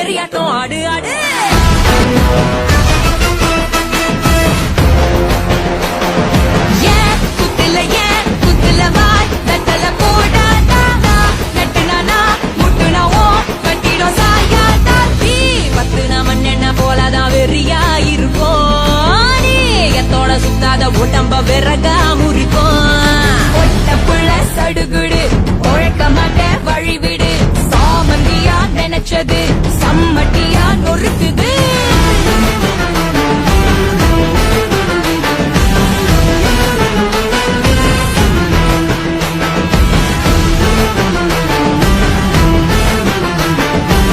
வெறியாட்டம் ஆடு ஆடு உடம்ப விறகா முறிப்போம் ஒட்ட புள்ள சடுகுடு உழைக்க மாட்டேன் வழிவிடு சாமந்தியா நினைச்சது சம்மட்டியா